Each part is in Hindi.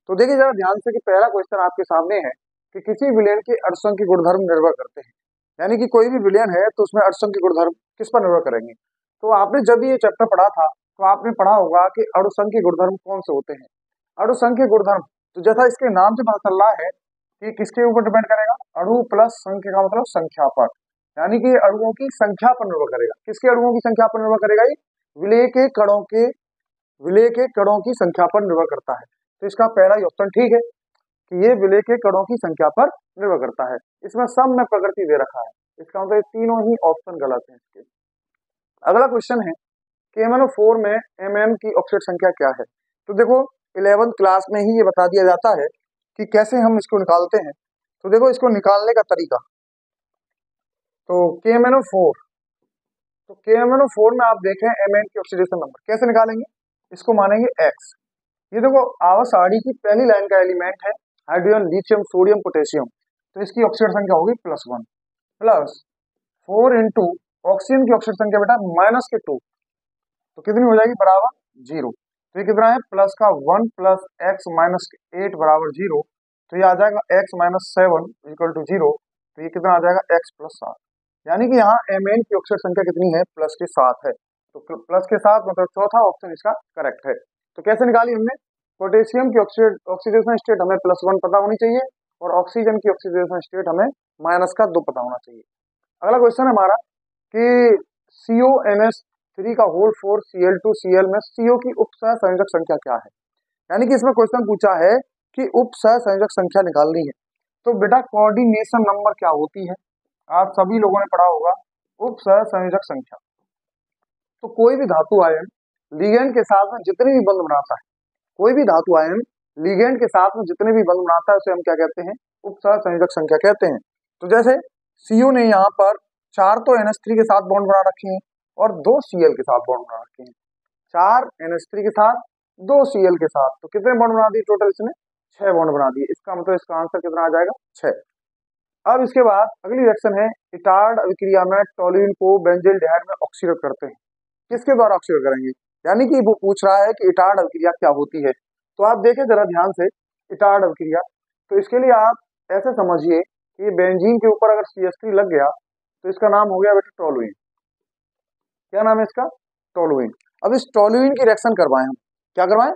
तो देखिए जरा ध्यान से कि पहला क्वेश्चन आपके सामने है कि किसी विलयन के अणुसंख्यक गुणधर्म निर्भर करते हैं, यानी कि कोई भी विलयन है तो उसमें अणुसंख्यक गुणधर्म किस पर निर्भर करेंगे। तो आपने जब भी ये चैप्टर पढ़ा था तो आपने पढ़ा होगा कि अणुसंख्यक गुणधर्म कौन से होते हैं। अणुसंख्यक गुणधर्म तो जैसा इसके नाम से पता चल रहा है कि किसके ऊपर डिपेंड करेगा, अणु प्लस संख्या का मतलब संख्या पर, यानी कि अणुओं की संख्या पर निर्भर करेगा। किसके अणुओं की संख्या पर निर्भर करेगा, ये विलय के कणों की संख्या पर निर्भर करता है। तो इसका पहला ही ऑप्शन ठीक है कि ये विलय के कणों की संख्या पर निर्भर करता है। इसमें सम में प्रकृति दे रखा है, इसका मतलब तीनों ही ऑप्शन गलत है इसके। अगला क्वेश्चन है कि MnO4 में Mn की ऑक्सीडेशन संख्या क्या है। तो देखो 11th क्लास में ही ये बता दिया जाता है कि कैसे हम इसको निकालते हैं। तो देखो इसको निकालने का तरीका, तो KMnO4, तो KMnO4 में आप देखें Mn की ऑक्सीडेशन नंबर कैसे निकालेंगे, इसको मानेंगे x। ये देखो आवर्त सारणी की पहली लाइन का एलिमेंट है हाइड्रोजन, लिथियम, सोडियम, पोटेशियम, तो इसकी ऑक्सीडेशन संख्या होगी +1 प्लस 4 इंटू ऑक्सीजन की ऑक्सीडेशन संख्या बेटा -2, तो कितनी हो जाएगी बराबर 0। तो ये कितना है प्लस का 1 प्लस x माइनस 8 बराबर 0, तो ये आ जाएगा x माइनस 7 इक्वल टू 0, तो ये कितना आ जाएगा x प्लस 7, यानी कि यहाँ Mn की ऑक्सीडेशन संख्या कितनी है प्लस के 7 है। तो प्लस के 7 मतलब चौथा ऑप्शन इसका करेक्ट है। तो कैसे निकाली हमने, पोटेशियम की ऑक्सीडेशन स्टेट हमें +1 पता होनी चाहिए और ऑक्सीजन की ऑक्सीडेशन स्टेट हमें -2 पता होना चाहिए। अगला क्वेश्चन है हमारा कि CONS3 का होल 4 Cl2Cl में CO की उपसह संयोजक संख्या क्या है, यानी कि इसमें क्वेश्चन पूछा है कि उपसह संयोजक संख्या निकालनी है। तो बेटा कोऑर्डिनेशन नंबर क्या होती है, आप सभी लोगों ने पढ़ा होगा उपसह संयोजक संख्या। तो कोई भी धातु आयन लिगेंड के साथ में जितने भी बंध बनाता है, कोई भी धातु आयन लिगेंड के साथ में जितने भी बंध बनाता है उसे हम क्या कहते हैं, उपसह संयोजक संख्या कहते हैं। तो जैसे CO ने यहाँ पर 4 तो NH3 के साथ बॉन्ड बना रखे हैं और 2 Cl के साथ बॉन्ड बना रखे हैं, 4 NH3 के साथ 2 Cl के साथ, तो कितने बॉन्ड बना दिए टोटल, इसने 6 बॉन्ड बना दिए। इसका मतलब इसका आंसर कितना आ जाएगा 6। अब इसके बाद अगली रिएक्शन है इटार्ड अभिक्रिया में टोल्यूइन को बेंजील्डिहाइड में ऑक्सीडेट करते हैं, किसके द्वारा ऑक्सीडेट करेंगे, यानी कि वो पूछ रहा है कि इटार्ड अभिक्रिया क्या होती है। तो आप देखें जरा ध्यान से इटार्ड अभिक्रिया, तो इसके लिए आप ऐसे समझिए कि बेंजीन के ऊपर अगर CH3 लग गया तो इसका नाम हो गया बेटा टोल्यूइन। क्या नाम है इसका, टोल्यूइन। अब इस टोल्यूइन की रिएक्शन करवाएं हम, क्या करवाएं,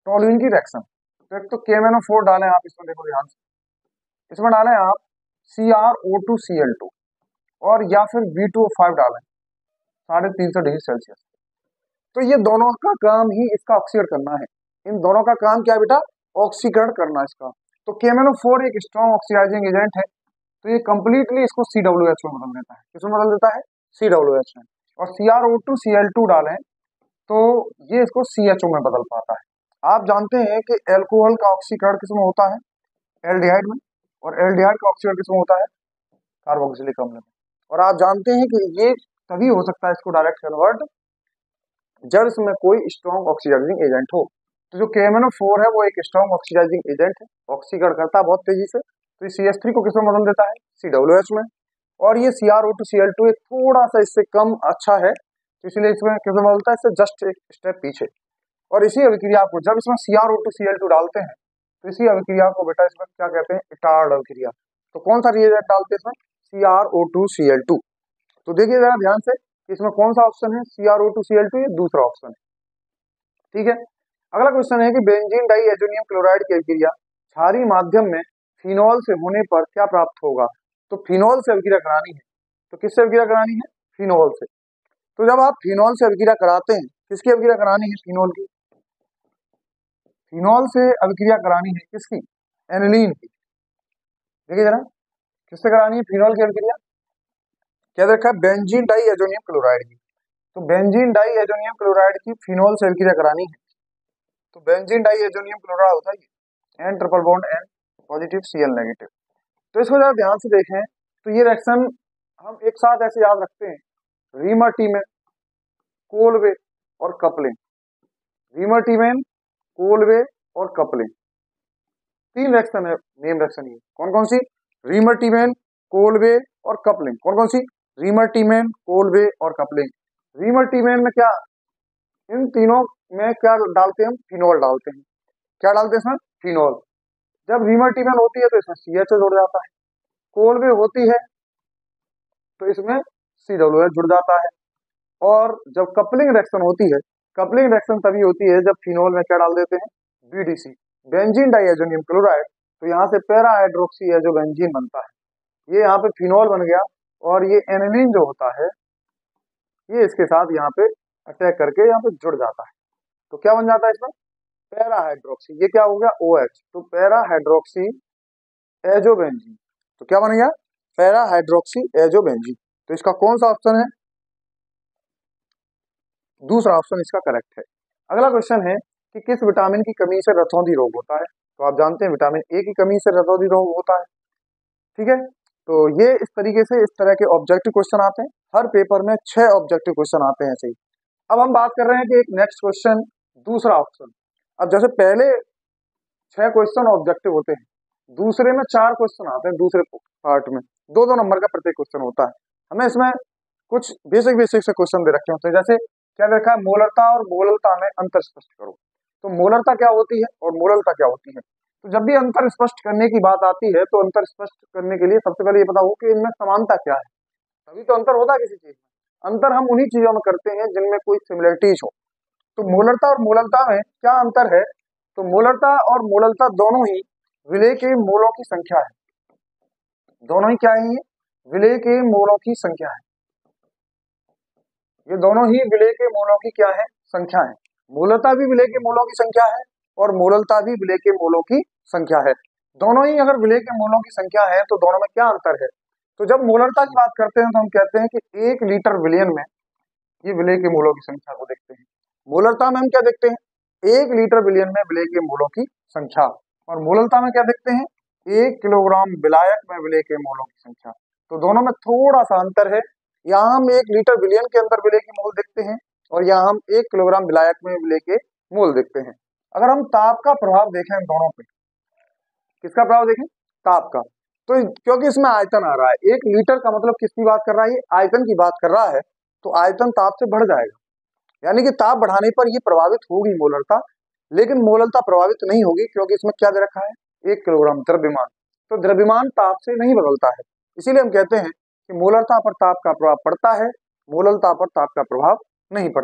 टोल्यूइन की रिएक्शन। तो एक तो KMnO4 डालें आप इसमें, देखो ध्यान से, इसमें डालें आप CrO2Cl2 और या फिर B2O5 डालें 350 डिग्री सेल्सियस। तो ये दोनों का काम ही इसका ऑक्सीकरण करना है, इन दोनों का काम क्या है बेटा, ऑक्सीकरण करना इसका। तो KMnO4 एक स्ट्रॉन्ग ऑक्सीडाइजिंग एजेंट है, तो ये कंप्लीटली इसको COOH में बदल देता है, किसमें बदल देता है, COOH में। और CrO2Cl2 डालें तो ये इसको CHO में बदल पाता है। आप जानते हैं कि एल्कोहल का ऑक्सीकरण किसमें होता है, एल्डिहाइड में, और एल्डिहाइड का ऑक्सीकरण किसमें होता है, कार्बोक्सिलिक अम्ल में। और आप जानते हैं कि ये तभी हो सकता है इसको डायरेक्ट कन्वर्ट जब इसमें कोई स्ट्रॉन्ग ऑक्सीडाइजिंग एजेंट हो। तो जो KMnO4 है वो एक स्ट्रॉन्ग ऑक्सीडाइजिंग एजेंट है, ऑक्सीकरण करता है बहुत तेजी से, तो इस CH3 को किसमें बदल देता है, COOH में। और ये CrO2Cl2 एक थोड़ा सा इससे कम अच्छा है, तो इसलिए इसमें किसमें बदलता है, इससे जस्ट एक स्टेप पीछे। और इसी अभिक्रिया को जब इसमें CrO2Cl2 डालते हैं तो इसी अभिक्रिया को बेटा इसमें क्या कहते हैं, इटार्ड अभिक्रिया। तो कौन सा रिएजेंट डालते हैं इसमें, CrO2Cl2। तो देखिए जरा ध्यान से इसमें कौन सा ऑप्शन है, CrO2Cl2, ये दूसरा ऑप्शन है, ठीक है। अगला क्वेश्चन है कि बेंजीन डाइएजोनियम क्लोराइड की अभिक्रिया क्षारीय माध्यम में फिनॉल से होने पर क्या प्राप्त होगा। तो फिनॉल से अभिक्रिया करानी है, तो किससे अभिक्रिया करानी है, फिनॉल से। तो जब आप फिनॉल से अभिक्रिया कराते हैं, किसकी अभिक्रिया करानी है, फिनॉल की, फिनॉल से अभिक्रिया करानी है किसकी, एनिलीन की। देखिए जरा किससे करानी है फिनॉल की अभिक्रिया, क्या रखा है, बेंजीन डाइएजोनियम क्लोराइड की। तो बेंजीन डाइएजोनियम क्लोराइड की फिनॉल से अभिक्रिया करानी है, तो बेंजीन डाइएजोनियम क्लोराइड होता है N triple bond N positive Cl negative. तो इसको जरा ध्यान से देखें, तो ये रिएक्शन हम एक साथ ऐसे याद रखते हैं, रीमर्टीमेन, कोलवे और कपलिंग, रीमर्टीमेन, कोलवे और कपलिंग, 3 रिएक्शन है, नेम रिएक्शन ये कौन कौन सी, रीमर्टीमेन, कोलवे और कपलिंग। कौन कौन सी, रीमर्टीमेन, कोलवे और कपलिंग। रीमर्टीमेन में क्या, इन तीनों में क्या डालते हैं हम, फिनॉल डालते हैं, क्या डालते हैं इसमें, फिनॉल। जब रीमर्टिवन होती है तो इसमें CH जुड़ जाता है, कोलवे होती है तो इसमें COOH जुड़ जाता है। और जब कपलिंग रिएक्शन होती है, कपलिंग रिएक्शन तभी होती है जब फिनॉल में क्या डाल देते हैं, BDC, बेंजीन डाइएजोनियम क्लोराइड। तो यहाँ से पैरा हाइड्रोक्सी है जो बेंजीन बनता है, ये यहाँ पे फिनॉल बन गया, और ये एनिलीन जो होता है ये इसके साथ यहाँ पे अटैक करके यहाँ पे जुड़ जाता है। तो क्या बन जाता है इसमें, पैरा हाइड्रोक्सी, ये क्या हो गया, OH, तो पैरा हाइड्रोक्सी एजोबेंजीन। तो क्या बन गया, पैरा हाइड्रोक्सी एजोबेंजीन। तो इसका कौन सा ऑप्शन है, दूसरा ऑप्शन इसका करेक्ट है। अगला क्वेश्चन है कि किस विटामिन की कमी से रतौंधी रोग होता है। तो आप जानते हैं विटामिन ए की कमी से रतौंधी रोग होता है, ठीक है। तो ये इस तरीके से इस तरह के ऑब्जेक्टिव क्वेश्चन आते हैं, हर पेपर में 6 ऑब्जेक्टिव क्वेश्चन आते हैं ऐसे ही। अब हम बात कर रहे हैं कि एक नेक्स्ट क्वेश्चन, दूसरा ऑप्शन। अब जैसे पहले 6 क्वेश्चन ऑब्जेक्टिव होते हैं, दूसरे में 4 क्वेश्चन आते हैं, दूसरे पार्ट में 2-2 नंबर का प्रत्येक क्वेश्चन होता है। हमें इसमें कुछ बेसिक से क्वेश्चन दे रखे होते हैं, जैसे क्या देखा है, मोलरता और मोललता में अंतर स्पष्ट करो। तो मोलरता क्या होती है और मोललता क्या होती है। तो जब भी अंतर स्पष्ट करने की बात आती है तो अंतर स्पष्ट करने के लिए सबसे पहले ये पता हो कि इनमें समानता क्या है, तभी तो अंतर होता है किसी चीज में। अंतर हम उन्हीं चीजों में करते हैं जिनमें कोई सिमिलरिटीज हो। तो मोलरता और मोललता में क्या अंतर है, तो मोलरता और मोललता दोनों ही विलेय के मोलों की संख्या है, दोनों ही क्या है, ये विलेय के मोलों की संख्या है, ये दोनों ही विलेय के मोलों की क्या है, संख्या है। मोलरता भी विलेय के मोलों की संख्या है और मोललता भी विलेय के मोलों की संख्या है। दोनों ही अगर विलेय के मोलों की संख्या है तो दोनों में क्या अंतर है। तो जब मोलरता की बात करते हैं तो हम कहते हैं कि 1 लीटर विलियन में ये विलेय के मोलों की संख्या को देखते हैं। मोलरता में हम क्या देखते हैं, 1 लीटर विलियन में विलेय के मोलों की संख्या, और मोललता में क्या देखते हैं, 1 किलोग्राम विलायक में विलेय के मोलों की संख्या। तो दोनों में थोड़ा सा अंतर है, यहाँ हम 1 लीटर विलियन के अंदर विलेय के मोल देखते हैं और यहाँ हम 1 किलोग्राम विलायक में विलेय के मोल देखते हैं। अगर हम ताप का प्रभाव देखें दोनों पे, किसका प्रभाव देखें, ताप का, तो क्योंकि इसमें आयतन आ रहा है, 1 लीटर का मतलब किसकी बात कर रहा है, ये आयतन की बात कर रहा है, तो आयतन ताप से बढ़ जाएगा, यानी कि ताप बढ़ाने पर ये प्रभावित होगी मोलरता, लेकिन मोललता प्रभावित नहीं होगी, क्योंकि इसमें क्या दे रखा है, 1 किलोग्राम द्रव्यमान। तो द्रव्यमान ताप से नहीं बदलता है, इसीलिए हम कहते हैं कि मोलरता पर ताप का प्रभाव पड़ता है, मोललता पर ताप का प्रभाव नहीं पड़ता।